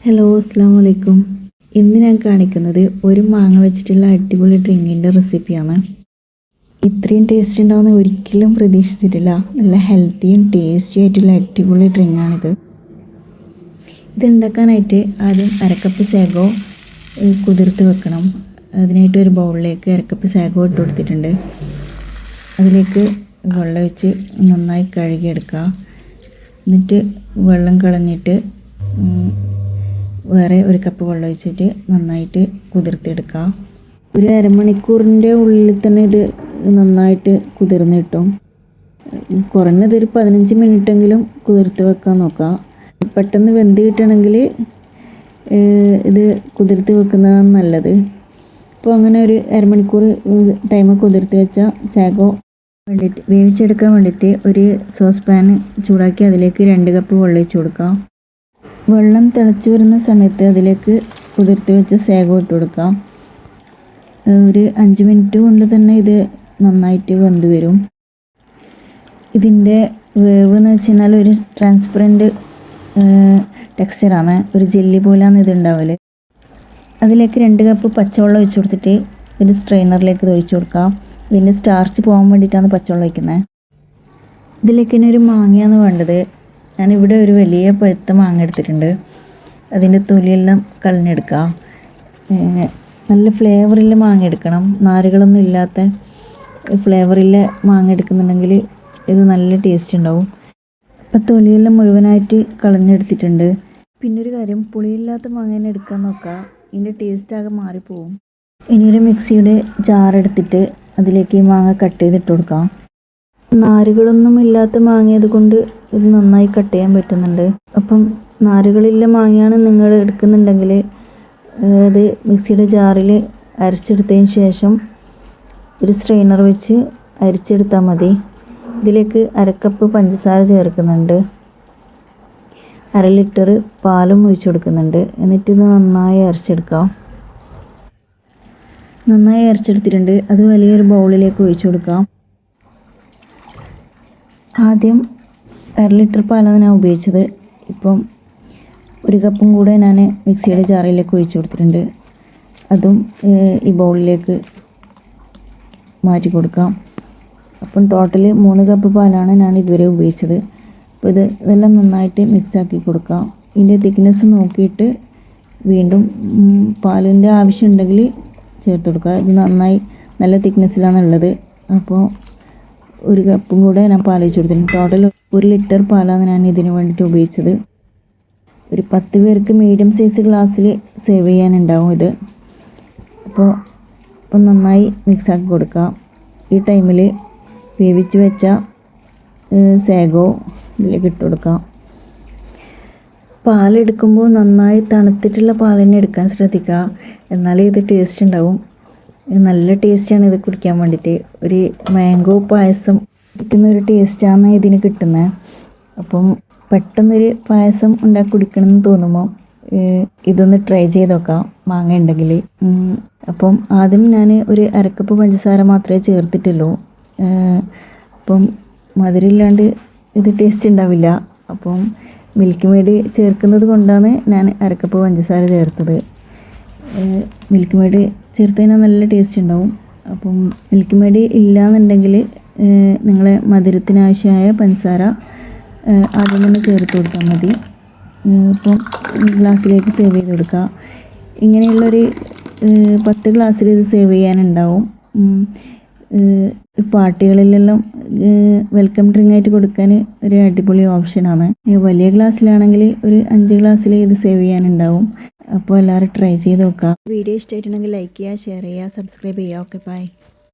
Hello അസ്സാം വലൈക്കും. ഇന്ന് ഞാൻ കാണിക്കുന്നത് ഒരു മാങ്ങ വെച്ചിട്ടുള്ള അടിപൊളി ഡ്രിങ്കിൻ്റെ റെസിപ്പിയാണ്. ഇത്രയും ടേസ്റ്റ് ഉണ്ടാവുന്ന ഒരിക്കലും പ്രതീക്ഷിച്ചിട്ടില്ല. നല്ല ഹെൽത്തിയും ടേസ്റ്റി ആയിട്ടുള്ള അടിപൊളി ഡ്രിങ്കാണിത്. ഇതുണ്ടാക്കാനായിട്ട് ആദ്യം അരക്കപ്പ് സാഗോ കുതിർത്ത് വെക്കണം. അതിനായിട്ട് ഒരു ബൗളിലേക്ക് അരക്കപ്പ് സാഗോ ഇട്ട് കൊടുത്തിട്ടുണ്ട്. അതിലേക്ക് വെള്ളം ഒഴിച്ച് നന്നായി കഴുകിയെടുക്കുക. എന്നിട്ട് വെള്ളം കളഞ്ഞിട്ട് വേറെ ഒരു കപ്പ് വെള്ളം ഒഴിച്ചിട്ട് നന്നായിട്ട് കുതിർത്തെടുക്കുക. ഒരു അരമണിക്കൂറിൻ്റെ ഉള്ളിൽ തന്നെ ഇത് നന്നായിട്ട് കുതിർന്ന് കിട്ടും. കുറഞ്ഞതൊരു 15 മിനിറ്റെങ്കിലും കുതിർത്ത് വെക്കാൻ നോക്കുക. പെട്ടെന്ന് വെന്ത് കിട്ടണമെങ്കിൽ ഇത് കുതിർത്ത് വെക്കുന്നതാണ് നല്ലത്. അപ്പോൾ അങ്ങനെ ഒരു അരമണിക്കൂർ ടൈം കുതിർത്ത് വെച്ച സാഗോ വേവിച്ചെടുക്കാൻ വേണ്ടിയിട്ട് ഒരു സോസ് പാൻ ചൂടാക്കി അതിലേക്ക് 2 കപ്പ് വെള്ളം ഒഴിച്ച് കൊടുക്കാം. വെള്ളം തിളച്ച് വരുന്ന സമയത്ത് അതിലേക്ക് കുതിർത്ത് വെച്ച സാഗോ ഇട്ട് കൊടുക്കാം. ഒരു 5 മിനിറ്റ് കൊണ്ട് തന്നെ ഇത് നന്നായിട്ട് വെന്ത് വരും. ഇതിൻ്റെ വേവ് എന്ന് വെച്ച് കഴിഞ്ഞാൽ ഒരു ട്രാൻസ്പെറൻറ്റ് ടെക്സ്ചറാണ്, ഒരു ജെല്ലി പോലെയാണ് ഇത് ഉണ്ടാവല്. അതിലേക്ക് 2 കപ്പ് പച്ചവെള്ളം ഒഴിച്ച് കൊടുത്തിട്ട് ഒരു സ്ട്രെയിനറിലേക്ക് ഒഴിച്ച് കൊടുക്കാം. ഇതിൻ്റെ സ്റ്റാർച്ച് പോകാൻ വേണ്ടിയിട്ടാണ് പച്ചവെള്ളം ഒഴിക്കുന്നത്. ഇതിലേക്ക് തന്നെ ഒരു മാങ്ങയാണ് വേണ്ടത്. ഞാനിവിടെ ഒരു വലിയ പഴുത്ത മാങ്ങ എടുത്തിട്ടുണ്ട്. അതിൻ്റെ തൊലിയെല്ലാം കളഞ്ഞെടുക്കുക. നല്ല ഫ്ലേവറില്ല മാങ്ങ എടുക്കണം. നാരുകളൊന്നും ഇല്ലാത്ത ഫ്ലേവറില്ല മാങ്ങ എടുക്കുന്നുണ്ടെങ്കിൽ ഇത് നല്ല ടേസ്റ്റ് ഉണ്ടാവും. അപ്പം തൊലിയെല്ലാം മുഴുവനായിട്ട് കളഞ്ഞെടുത്തിട്ടുണ്ട്. പിന്നൊരു കാര്യം, പുളിയില്ലാത്ത മാങ്ങ തന്നെ എടുക്കാൻ നോക്കുക. ഇതിൻ്റെ ടേസ്റ്റ് ആകെ മാറിപ്പോവും. ഇനിയൊരു മിക്സിയുടെ ജാറെടുത്തിട്ട് അതിലേക്ക് ഈ മാങ്ങ കട്ട് ചെയ്തിട്ട് കൊടുക്കാം. നാരുകളൊന്നും ഇല്ലാത്ത മാങ്ങയത് കൊണ്ട് ഇത് നന്നായി കട്ട് ചെയ്യാൻ പറ്റുന്നുണ്ട്. അപ്പം നാരുകളില്ല മാങ്ങയാണ് നിങ്ങൾ എടുക്കുന്നുണ്ടെങ്കിൽ അത് മിക്സിയുടെ ജാറിൽ അരച്ചെടുത്തതിന് ശേഷം ഒരു സ്ട്രെയിനർ വെച്ച് അരിച്ചെടുത്താൽ മതി. ഇതിലേക്ക് അരക്കപ്പ് പഞ്ചസാര ചേർക്കുന്നുണ്ട്. 1/2 ലിറ്റർ പാലും ഒഴിച്ച് കൊടുക്കുന്നുണ്ട്. എന്നിട്ടിത് നന്നായി അരച്ചെടുക്കാം. നന്നായി അരച്ചെടുത്തിട്ടുണ്ട്. അത് വലിയൊരു ബൗളിലേക്ക് ഒഴിച്ച് കൊടുക്കാം. ആദ്യം 1/2 ലിറ്റർ പാലാണ് ഞാൻ ഉപയോഗിച്ചത്. ഇപ്പം 1 കപ്പും കൂടെ ഞാൻ മിക്സിയുടെ ജാറിലേക്ക് ഒഴിച്ച് കൊടുത്തിട്ടുണ്ട്. അതും ഈ ബൗളിലേക്ക് മാറ്റി കൊടുക്കാം. അപ്പം ടോട്ടൽ 3 കപ്പ് പാലാണ് ഞാൻ ഇതുവരെ ഉപയോഗിച്ചത്. അപ്പോൾ ഇതെല്ലാം നന്നായിട്ട് മിക്സാക്കി കൊടുക്കാം. ഇതിൻ്റെ തിക്നെസ് നോക്കിയിട്ട് വീണ്ടും പാലിൻ്റെ ആവശ്യമുണ്ടെങ്കിൽ ചേർത്ത് കൊടുക്കുക. ഇത് നന്നായി നല്ല തിക്നെസ്സിലാണുള്ളത്. അപ്പോൾ 1 കപ്പും കൂടെ ഞാൻ പാൽ ഒഴിച്ച് കൊടുത്തിട്ടുണ്ട്. ടോട്ടൽ 1 ലിറ്റർ പാലാണ് ഞാൻ ഇതിന് വേണ്ടിയിട്ട് ഉപയോഗിച്ചത്. ഒരു 10 പേർക്ക് മീഡിയം സൈസ് ഗ്ലാസ്സിൽ സേവ് ചെയ്യാനുണ്ടാവും ഇത്. അപ്പോൾ നന്നായി മിക്സാക്കി കൊടുക്കുക. ഈ ടൈമിൽ വേവിച്ച് വെച്ച സാഗോ ഇതിലേക്ക് ഇട്ട് കൊടുക്കാം. പാലെടുക്കുമ്പോൾ നന്നായി തണുത്തിട്ടുള്ള പാൽ തന്നെ എടുക്കാൻ ശ്രദ്ധിക്കുക. എന്നാലേ ഇത് ടേസ്റ്റ് ഉണ്ടാവും. നല്ല ടേസ്റ്റാണ് ഇത് കുടിക്കാൻ വേണ്ടിയിട്ട്. ഒരു മാംഗോ പായസം കുടിക്കുന്ന ഒരു ടേസ്റ്റാണ് ഇതിന് കിട്ടുന്നത്. അപ്പം പെട്ടെന്നൊരു പായസം ഉണ്ടാക്കി കുടിക്കണമെന്ന് തോന്നുമ്പോൾ ഇതൊന്ന് ട്രൈ ചെയ്ത് നോക്കാം, മാങ്ങ ഉണ്ടെങ്കിൽ. അപ്പം ആദ്യം ഞാൻ ഒരു 1/2 കപ്പ് പഞ്ചസാര മാത്രമേ ചേർത്തിട്ടുള്ളൂ. അപ്പം മധുരമില്ലാണ്ട് ഇത് ടേസ്റ്റ് ഉണ്ടാവില്ല. അപ്പം മിൽക്ക് മെയ്ഡ് ചേർക്കുന്നത് കൊണ്ടാണ് ഞാൻ 1/2 കപ്പ് പഞ്ചസാര ചേർത്തത്. മിൽക്ക് മെയ്ഡ് ചേർത്ത് കഴിഞ്ഞാൽ നല്ല ടേസ്റ്റ് ഉണ്ടാവും. അപ്പം മിൽക്ക് മെയ്ഡ് ഇല്ലയെന്നുണ്ടെങ്കിൽ നിങ്ങളെ മധുരത്തിനാവശ്യമായ പഞ്ചസാര ആദ്യം തന്നെ ചേർത്ത് കൊടുത്താൽ മതി. അപ്പം ഗ്ലാസ്സിലേക്ക് സേവ് ചെയ്ത് കൊടുക്കുക. ഇങ്ങനെയുള്ളൊരു 10 ഗ്ലാസ്സിൽ ഇത് സേവ് ചെയ്യാനുണ്ടാവും. പാർട്ടികളിലെല്ലാം വെൽക്കം ഡ്രിങ്ക് ആയിട്ട് കൊടുക്കാൻ ഒരു അടിപൊളി ഓപ്ഷനാണ്. വലിയ ഗ്ലാസ്സിലാണെങ്കിൽ ഒരു 5 ഗ്ലാസ്സിൽ ഇത് സേവ് ചെയ്യാനുണ്ടാവും. അപ്പോൾ എല്ലാവരും ട്രൈ ചെയ്ത് നോക്കുക. വീഡിയോ ഇഷ്ടമായിട്ടുണ്ടെങ്കിൽ ലൈക്ക് ചെയ്യുക, ഷെയർ ചെയ്യുക, സബ്സ്ക്രൈബ് ചെയ്യുക. Okay, by.